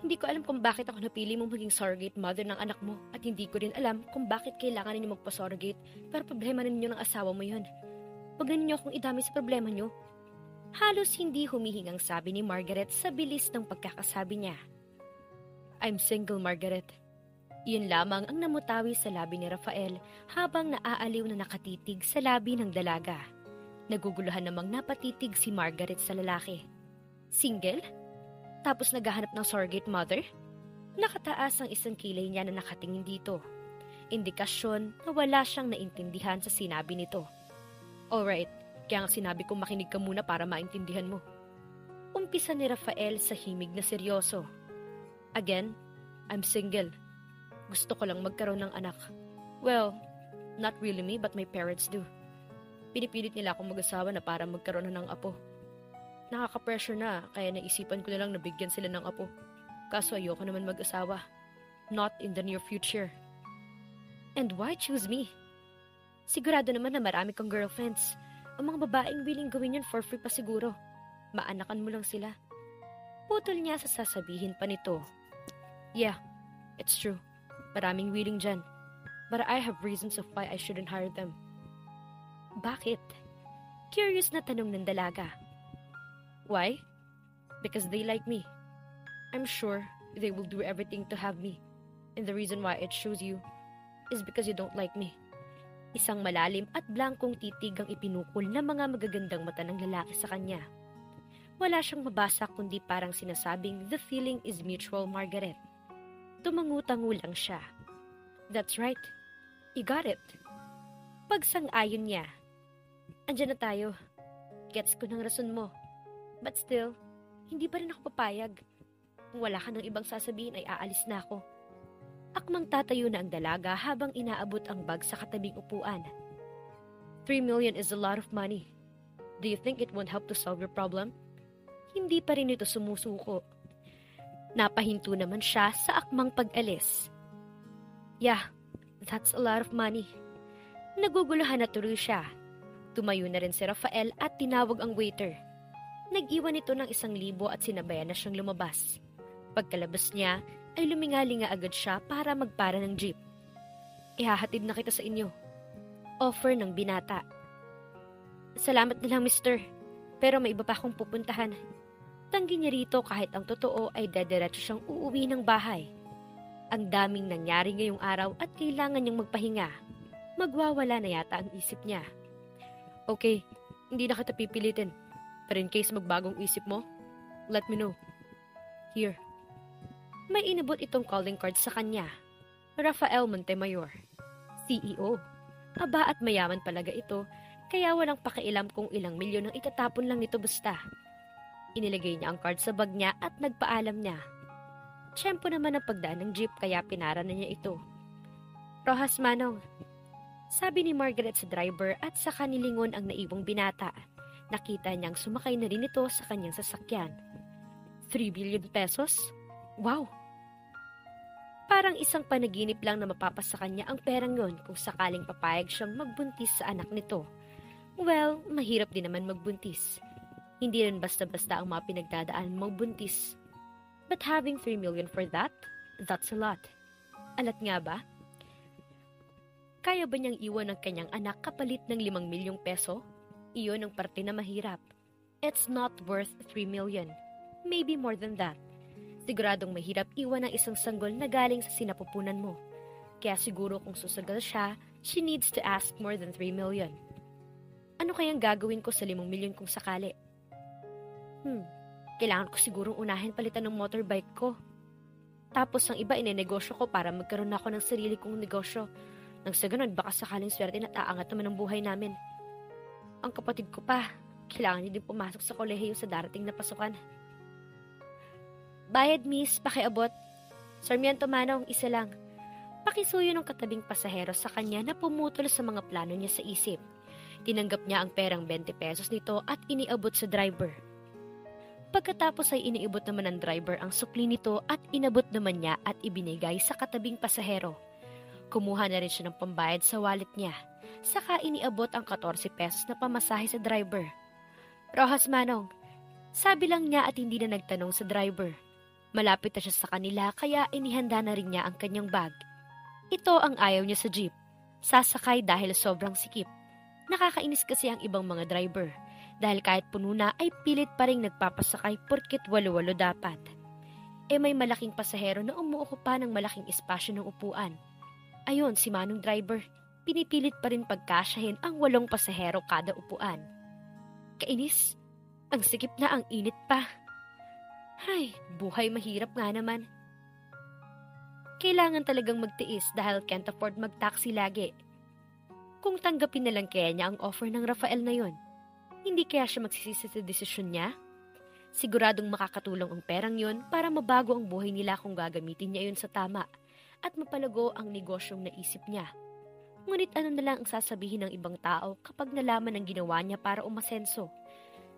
Hindi ko alam kung bakit ako napili mong maging surrogate mother ng anak mo at hindi ko rin alam kung bakit kailangan ninyo magpa-surrogate pero problema na ninyo ng asawa mo yun. Huwag na ninyo akong idami sa problema nyo. Halos hindi humihingang sabi ni Margaret sa bilis ng pagkakasabi niya. I'm single, Margaret. Iyon lamang ang namutawi sa labi ni Rafael habang naaaliw na nakatitig sa labi ng dalaga. Naguguluhan namang napatitig si Margaret sa lalaki. Single? Tapos naghahanap ng surrogate mother? Nakataas ang isang kilay niya na nakatingin dito. Indikasyon na wala siyang naintindihan sa sinabi nito. Alright, kaya nga sinabi kong makinig ka muna para maintindihan mo. Umpisa ni Rafael sa himig na seryoso. Again, I'm single. Gusto ko lang magkaroon ng anak. Well, not really me but my parents do. Pinipilit nila akong mag-asawa na para magkaroon na ng apo. Nakaka-pressure na kaya naisipan ko na lang na bigyan sila ng apo. Kaso ayoko naman mag-asawa. Not in the near future. And why choose me? Sigurado naman na marami kang girlfriends. Ang mga babaeng willing gawin yun for free pa siguro. Maanakan mo lang sila. Putol niya sa sasabihin pa nito. Yeah, it's true. Maraming willing dyan. But I have reasons of why I shouldn't hire them. Bakit? Curious na tanong ng dalaga. Why? Because they like me. I'm sure they will do everything to have me. And the reason why I choose you is because you don't like me. Isang malalim at blankong titig ang ipinukol ng mga magagandang mata ng lalaki sa kanya. Wala siyang mabasa kundi parang sinasabing the feeling is mutual, Margaret. Tumangutango lang siya. That's right. You got it. Pagsang-ayon niya. Andiyan na tayo. Gets ko ng rason mo. But still, hindi pa rin ako papayag. Kung wala ka ng ibang sasabihin ay aalis na ako. Akmang tatayo na ang dalaga habang inaabot ang bag sa katabing upuan. 3 million is a lot of money. Do you think it won't help to solve your problem? Hindi pa rin ito sumusuko. Napahinto naman siya sa akmang pag-alis. Yeah, that's a lot of money. Naguguluhan na tuloy siya. Tumayo na rin si Rafael at tinawag ang waiter. Nag-iwan ito ng 1,000 at sinabayan na siyang lumabas. Pagkalabas niya, ay lumingalinga agad siya para magpara ng jeep. Ihahatid na kita sa inyo. Offer ng binata. Salamat na lang, mister. Pero may iba pa akong pupuntahan. Tanggi niya rito kahit ang totoo ay dediretso siyang uuwi ng bahay. Ang daming nangyari ngayong araw at kailangan niyang magpahinga. Magwawala na yata ang isip niya. Okay, hindi na kita pipilitin. Pero in case magbagong isip mo, let me know. Here. May inabot itong calling card sa kanya. Rafael Montemayor, CEO. Aba at mayaman palaga ito, kaya walang pakialam kung ilang milyon ang itatapon lang nito basta. Inilagay niya ang card sa bag niya at nagpaalam niya. Tiyempo naman ang pagdaan ng jeep kaya pinara na niya ito. Rojas Manong, sabi ni Margaret sa driver at sa kanilingon ang naiwang binata. Nakita niyang sumakay na rin ito sa kanyang sasakyan. 3 billion pesos? Wow! Parang isang panaginip lang na mapapasa kanya ang perang yon kung sakaling papayag siyang magbuntis sa anak nito. Well, mahirap din naman magbuntis. Hindi rin basta-basta ang mga pinagdadaan magbuntis. But having 3 million for that, that's a lot. Alat nga ba? Kaya ba niyang iwan ang kanyang anak kapalit ng 5 milyong peso? Iyon ang parte na mahirap. It's not worth 3 million. Maybe more than that. Siguradong mahirap iwan ang isang sanggol na galing sa sinapupunan mo. Kaya siguro kung susagal siya, she needs to ask more than 3 million. Ano kayang gagawin ko sa 5 milyon kung sakali? Kailangan ko sigurong unahin palitan ng motorbike ko. Tapos ang iba inenegosyo ko para magkaroon ako ng sarili kong negosyo. Nang sa ganun, baka sakaling swerte na taangat naman ang buhay namin. Ang kapatid ko pa, kailangan niya din pumasok sa kolehiyo sa darating na pasukan. Bayad, miss, pakiabot. Sarmiento Manong, isa lang. Pakisuyo ng katabing pasahero sa kanya na pumutol sa mga plano niya sa isip. Tinanggap niya ang perang 20 pesos nito at iniabot sa driver. Pagkatapos ay iniibot naman ng driver ang sukli nito at inabot naman niya at ibinigay sa katabing pasahero. Kumuha na rin siya ng pambayad sa wallet niya. Saka iniabot ang 14 pesos na pamasahe sa driver. Rojas Manong, sabi lang niya at hindi na nagtanong sa driver. Malapit na siya sa kanila kaya inihanda na rin niya ang kanyang bag. Ito ang ayaw niya sa jeep. Sasakay dahil sobrang sikip. Nakakainis kasi ang ibang mga driver. Dahil kahit puno na ay pilit pa rin nagpapasakay porket walo-walo dapat. May malaking pasahero na umuukupa ng malaking espasyo ng upuan. Ayon si Manong driver, pinipilit pa rin pagkasyahin ang 8 pasahero kada upuan. Kainis, ang sikip na ang init pa. Hay, buhay mahirap nga naman. Kailangan talagang magtiis dahil can't afford mag-taxi lagi. Kung tanggapin na lang kaya niya ang offer ng Rafael na yon, hindi kaya siya magsisisi sa desisyon niya? Siguradong makakatulong ang perang yon para mabago ang buhay nila kung gagamitin niya yun sa tama at mapalago ang negosyong naisip niya. Ngunit ano na lang ang sasabihin ng ibang tao kapag nalaman ang ginawa niya para umasenso?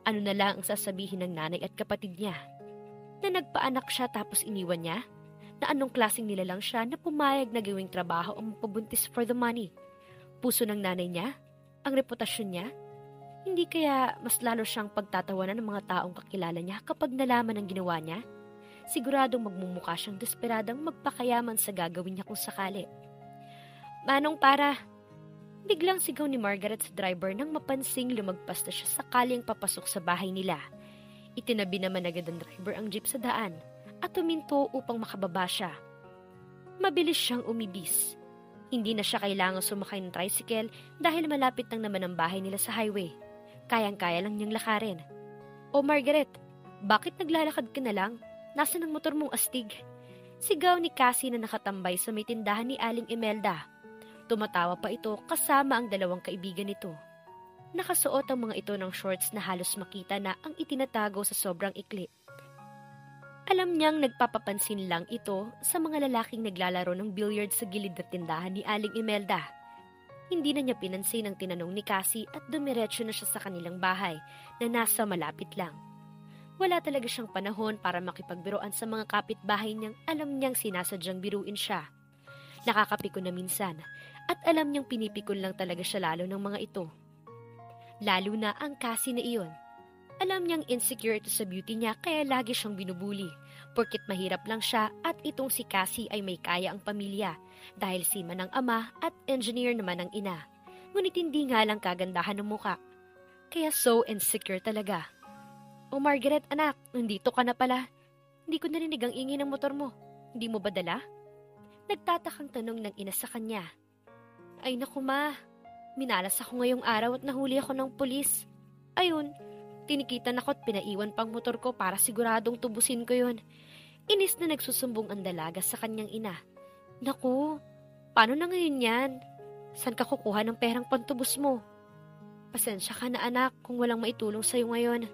Ano na lang ang sasabihin ng nanay at kapatid niya? Na nagpaanak siya tapos iniwan niya? Na anong klaseng nilalang siya na pumayag na gawing trabaho ang mapabuntis for the money? Puso ng nanay niya? Ang reputasyon niya? Hindi kaya mas lalo siyang pagtatawanan ng mga taong kakilala niya kapag nalaman ang ginawa niya? Siguradong magmumukha siyang desperadang magpakayaman sa gagawin niya kung sakali. Manong para! Biglang sigaw ni Margaret sa driver nang mapansing lumagpas na siya sakaling papasok sa bahay nila. Itinabi naman agad ng driver ang jeep sa daan at tuminto upang makababa siya. Mabilis siyang umibis. Hindi na siya kailangang sumakay ng tricycle dahil malapit lang naman ang bahay nila sa highway. Kayang-kaya lang niyang lakarin. O Margaret, bakit naglalakad ka na lang? Nasaan ang motor mong astig? Sigaw ni Cassie na nakatambay sa may tindahan ni Aling Imelda. Tumatawa pa ito kasama ang 2 kaibigan nito. Nakasuot ang mga ito ng shorts na halos makita na ang itinatago sa sobrang ikli. Alam niyang nagpapapansin lang ito sa mga lalaking naglalaro ng billiard sa gilid ng tindahan ni Aling Imelda. Hindi na niya pinansin ang tinanong ni Cassie at dumiretso na siya sa kanilang bahay na nasa malapit lang. Wala talaga siyang panahon para makipagbiruan sa mga kapitbahay niyang alam niyang sinasadyang biruin siya. Nakakapikon na minsan at alam niyang pinipikon lang talaga siya lalo ng mga ito. Lalo na ang Cassie na iyon. Alam niyang insecure ito sa beauty niya kaya lagi siyang binubuli. Porkit mahirap lang siya at itong si Cassie ay may kaya ang pamilya dahil seaman ang ama at engineer naman ang ina. Ngunit hindi nga lang kagandahan ng muka. Kaya so insecure talaga. O Margaret anak, nandito ka na pala. Hindi ko narinig ang ingay ng motor mo. Hindi mo ba dala? Nagtatakang tanong ng ina sa kanya. Ay naku ma, minalas ako ngayong araw at nahuli ako ng pulis. Ayun, tinikitan ako at pinaiwan pang motor ko para siguradong tubusin ko yun. Inis na nagsusumbong ang dalaga sa kanyang ina. Naku, paano na ngayon yan? Saan ka kukuha ng perang pantubos mo? Pasensya ka na anak kung walang maitulong sa'yo ngayon.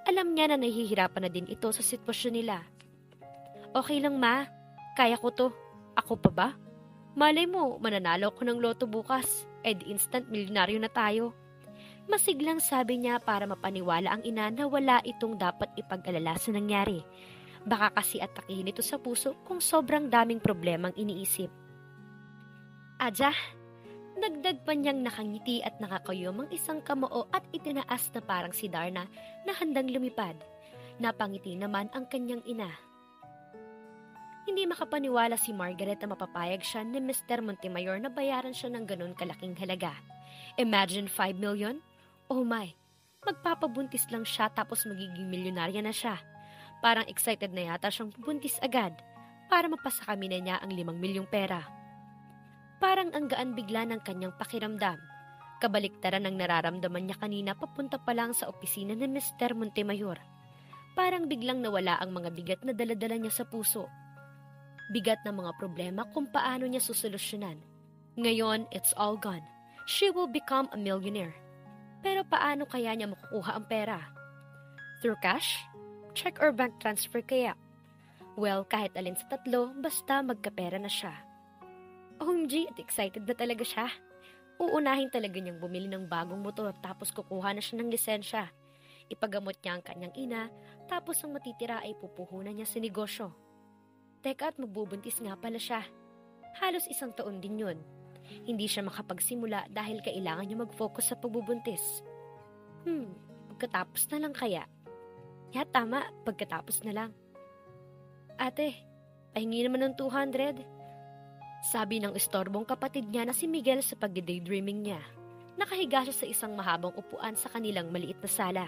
Alam niya na nahihirapan na din ito sa sitwasyon nila. Okay lang ma, kaya ko to. Ako pa ba? Malay mo, mananalo ko ng loto bukas. Instant milyonaryo na tayo. Masiglang sabi niya para mapaniwala ang ina na wala itong dapat ipag-alala sa nangyari. Baka kasi atakihin ito sa puso kung sobrang daming problemang iniisip. Adya, dagdag pa niyang nakangiti at nakakayom ang isang kamao at itinaas na parang si Darna na handang lumipad. Napangiti naman ang kanyang ina. Hindi makapaniwala si Margaret na mapapayag siya ni Mr. Montemayor na bayaran siya ng ganun kalaking halaga. Imagine 5 million? Oh my, magpapabuntis lang siya tapos magiging milyonarya na siya. Parang excited na yata siyang pubuntis agad para mapasakami na niya ang 5 milyong pera. Parang ang gaan bigla ng kanyang pakiramdam. Kabaliktaran ng nararamdaman niya kanina papunta pa lang sa opisina ni Mr. Montemayor. Parang biglang nawala ang mga bigat na daladala niya sa puso. Bigat na mga problema kung paano niya susolusyonan. Ngayon, it's all gone. She will become a millionaire. Pero paano kaya niya makukuha ang pera? Through cash? Check or bank transfer kaya? Well, kahit alin sa tatlo, basta magkapera na siya. OMG, at excited na talaga siya. Uunahin talaga niyang bumili ng bagong motor tapos kukuha na siya ng lisensya. Ipagamot niya ang kanyang ina, tapos ang matitira ay pupuhunan niya sa negosyo. Teka at magbubuntis nga pala siya. Halos 1 taon din yun. Hindi siya makapagsimula dahil kailangan niya mag-focus sa pagbubuntis. Pagkatapos na lang kaya? Ya tama, pagkatapos na lang. Ate, pahingi naman ng 200. Sabi ng istorbong kapatid niya na si Miguel sa pagdi-daydreaming niya. Nakahiga siya sa isang mahabang upuan sa kanilang maliit na sala.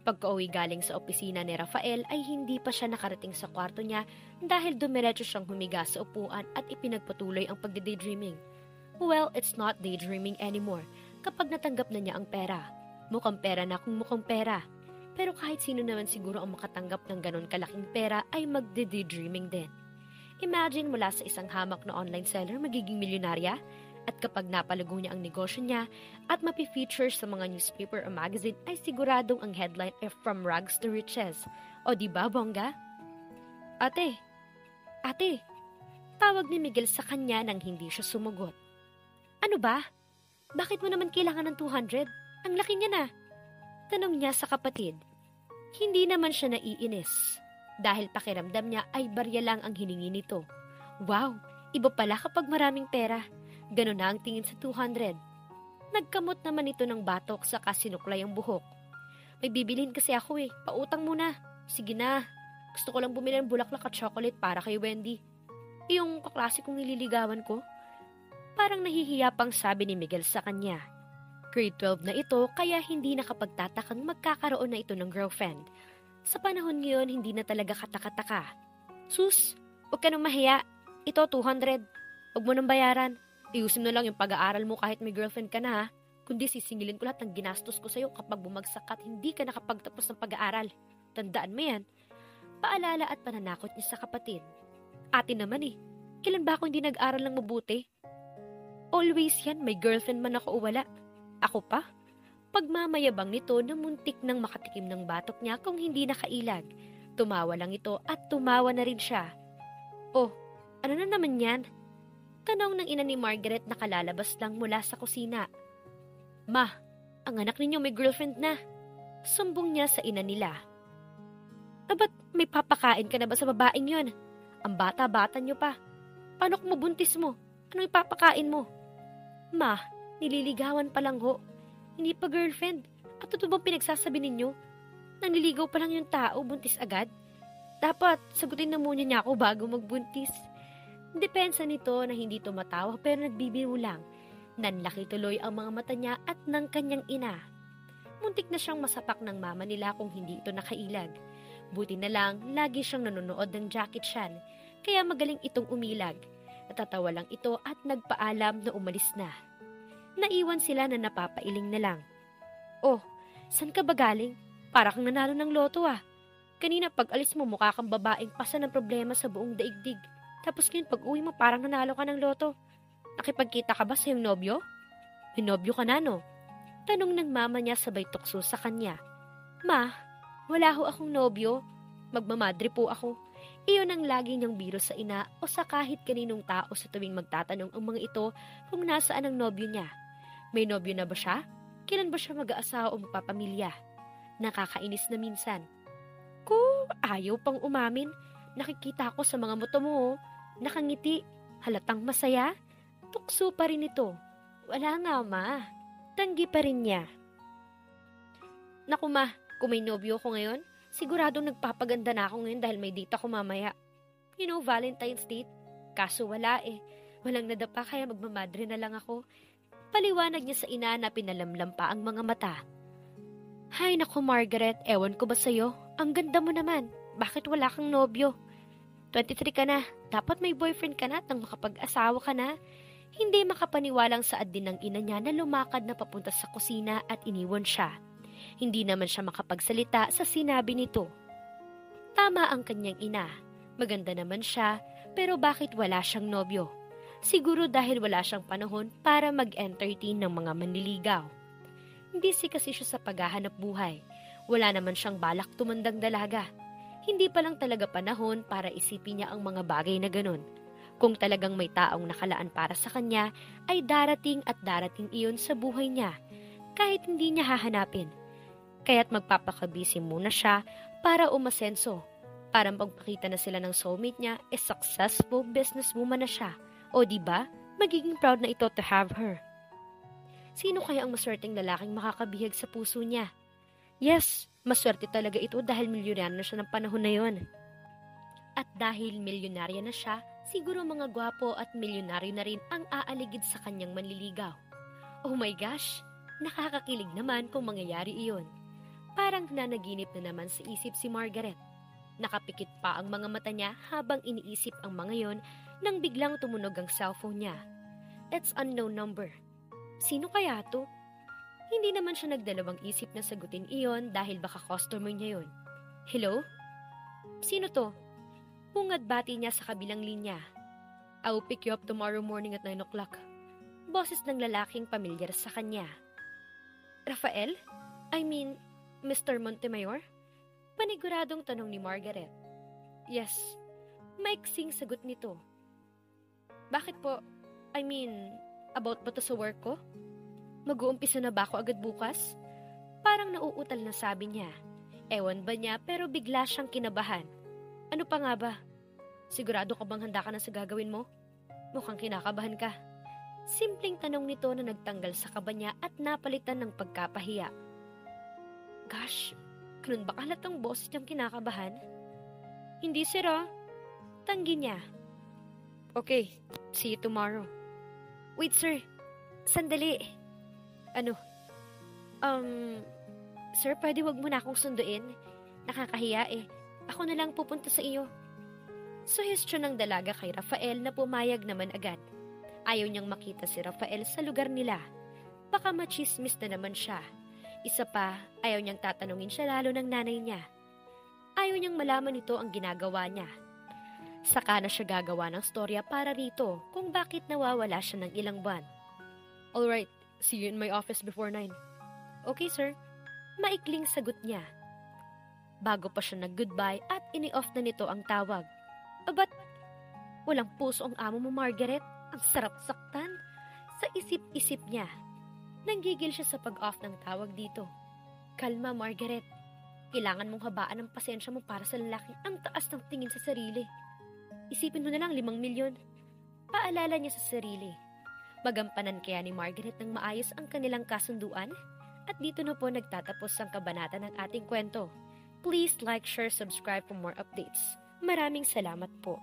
Pagka-uwi galing sa opisina ni Rafael ay hindi pa siya nakarating sa kwarto niya dahil dumiretso siyang humiga sa upuan at ipinagpatuloy ang pagdi-daydreaming. Well, it's not daydreaming anymore kapag natanggap na niya ang pera. Mukhang pera na kung mukhang pera. Pero kahit sino naman siguro ang makatanggap ng ganon kalaking pera ay magdi-daydreaming din. Imagine mula sa isang hamak na online seller magiging milyonarya at kapag napalago niya ang negosyo niya at mapi-feature sa mga newspaper o magazine ay siguradong ang headline ay From Rags to Riches. O diba, bongga? Ate, tawag ni Miguel sa kanya nang hindi siya sumagot. Ano ba? Bakit mo naman kailangan ng 200? Ang laki niya na. Tanong niya sa kapatid. Hindi naman siya naiinis. Dahil pakiramdam niya ay barya lang ang hiningi nito. Wow, iba pala kapag maraming pera. Ganon na ang tingin sa 200. Nagkamot naman ito ng batok sa kasinuklay ang buhok. May bibilhin kasi ako pautang muna. Sige na, gusto ko lang bumili ng bulaklak at chocolate para kay Wendy. Yung kaklase kong nililigawan ko. Parang nahihiya pang sabi ni Miguel sa kanya. Grade 12 na ito kaya hindi nakapagtatakang magkakaroon na ito ng girlfriend. Sa panahon ngayon, hindi na talaga katakataka. Sus, huwag ka nang mahiya. Ito, 200. Huwag mo nang bayaran. Iusin mo lang yung pag-aaral mo kahit may girlfriend ka na ha. Kundi sisingilin ko lahat ng ginastos ko sa'yo kapag bumagsak at hindi ka nakapagtapos ng pag-aaral. Tandaan mo yan. Paalala at pananakot niya sa kapatid. Ate naman kailan ba ako hindi nag-aral ng mabuti? Always yan, may girlfriend man ako o wala. Ako pa? Pagmamayabang nito na muntik nang makatikim ng batok niya kung hindi nakailag. Tumawa lang ito at tumawa na rin siya. Oh, ano na naman yan? Tanong ng ina ni Margaret na kalalabas lang mula sa kusina. Ma, ang anak ninyo may girlfriend na. Sumbong niya sa ina nila. Ba't may papakain ka na ba sa babaeng yon? Ang bata-bata niyo pa. Paano kung mabuntis mo? Ano ipapakain mo? Ma, nililigawan pa lang ho. Hindi pa girlfriend. At totoo bang pinagsasabi ninyo? Nanliligaw pa lang yung tao, buntis agad? Dapat, sagutin na muna niya ako bago magbuntis. Depensa nito na hindi tumatawa pero nagbibiro lang. Nanlaki tuloy ang mga mata niya at ng kanyang ina. Muntik na siyang masapak ng mama nila kung hindi ito nakailag. Buti na lang, lagi siyang nanonood ng Jackie Chan, kaya magaling itong umilag. Natatawa lang ito at nagpaalam na umalis na. Naiwan sila na napapailing na lang. Oh, saan ka ba galing? Para kang nanalo ng loto Kanina pag alis mo mukha kang babaeng pasa ng problema sa buong daigdig. Tapos ngayon pag uwi mo parang nanalo ka ng loto. Nakipagkita ka ba sa iyong nobyo? May nobyo ka na no? Tanong ng mama niya sabay tukso sa kanya. Ma, wala ho akong nobyo. Magmamadre po ako. Iyon ang lagi niyang biro sa ina o sa kahit kaninong tao sa tuwing magtatanong ang mga ito kung nasaan ang nobyo niya. May nobyo na ba siya? Kailan ba siya mag-aasawa o magpapamilya? Nakakainis na minsan. Ayaw pang umamin. Nakikita ko sa mga mata mo. Nakangiti. Halatang masaya. Tukso pa rin ito. Wala nga ma. Tanggi pa rin niya. Naku ma, kung may nobyo ko ngayon, siguradong nagpapaganda na ako ngayon dahil may date ako mamaya. You know, Valentine's date. Kaso wala Walang nadapa kaya magmamadre na lang ako. Paliwanag niya sa ina na pinalamlam pa ang mga mata. Hay naku Margaret, ewan ko ba sa'yo? Ang ganda mo naman. Bakit wala kang nobyo? 23 ka na. Dapat may boyfriend ka na at nang makapag-asawa ka na. Hindi makapaniwalang saad din ng ina niya na lumakad na papunta sa kusina at iniwan siya. Hindi naman siya makapagsalita sa sinabi nito. Tama ang kanyang ina. Maganda naman siya, pero bakit wala siyang nobyo? Siguro dahil wala siyang panahon para mag-entertain ng mga manliligaw. Busy kasi siya sa paghahanap buhay. Wala naman siyang balak tumandang dalaga. Hindi pa lang talaga panahon para isipin niya ang mga bagay na ganon. Kung talagang may taong nakalaan para sa kanya, ay darating at darating iyon sa buhay niya, kahit hindi niya hahanapin. Kaya't magpapakabisi muna siya para umasenso, para magpakita na sila ng soulmate niya, successful businesswoman na siya. O diba, magiging proud na ito to have her. Sino kaya ang maswerteng lalaking makakabihag sa puso niya? Yes, maswerte talaga ito dahil milyonaryo na siya ng panahon na yon. At Dahil milyonarya na siya, siguro mga gwapo at milyonaryo na rin ang aaligid sa kanyang manliligaw. Oh my gosh, nakakakilig naman kung mangyayari iyon. Parang nanaginip na naman sa isip si Margaret. Nakapikit pa ang mga mata niya habang iniisip ang mga yon nang biglang tumunog ang cellphone niya. It's unknown number. Sino kaya to? Hindi naman siya nagdalawang isip na sagutin iyon dahil baka customer niya yon. Hello? Sino to? Bungad bati niya sa kabilang linya. I'll pick you up tomorrow morning at 9 o'clock. Boses ng lalaking pamilyar sa kanya. Rafael? I mean, Mr. Montemayor? Paniguradong tanong ni Margaret. Yes. Maiksing sagot nito. Bakit po? I mean, about ba to sa work ko? Mag-uumpisa na ba ako agad bukas? Parang nauutal na sabi niya. Ewan ba niya pero bigla siyang kinabahan. Ano pa nga ba? Sigurado ka bang handa ka na sa gagawin mo? Mukhang kinakabahan ka. Simpleng tanong nito na nagtanggal sa kaba niya at napalitan ng pagkapahiya. Gosh, ganun ba kalatang boses niyang kinakabahan? Hindi sira. Tanggi niya. Okay, see you tomorrow. Wait sir, sandali. Ano? Sir, pwede wag mo na akong sunduin. Nakakahiya eh. Ako na lang pupunta sa iyo. Suhestyon ng dalaga kay Rafael na pumayag naman agad. Ayaw niyang makita si Rafael sa lugar nila. Baka machismis na naman siya. Isa pa, ayaw niyang tatanungin siya lalo ng nanay niya. Ayaw niyang malaman nito ang ginagawa niya. Saka na siya gagawa ng storya para rito kung bakit nawawala siya ng ilang buwan. Alright, see you in my office before 9. Okay sir. Maikling sagot niya. Bago pa siya nag-goodbye at ini-off na nito ang tawag. Abat, walang puso ang amo mo Margaret. Ang sarap saktan. Sa isip-isip niya. Nanggigil siya sa pag-off ng tawag dito. Kalma Margaret. Kailangan mong habaan ang pasensya mo para sa lalaki ang taas ng tingin sa sarili. Isipin mo na lang 5 milyon. Paalala niya sa sarili. Magampanan kaya ni Margaret ng maayos ang kanilang kasunduan? At dito na po nagtatapos ang kabanata ng ating kwento. Please like, share, subscribe for more updates. Maraming salamat po.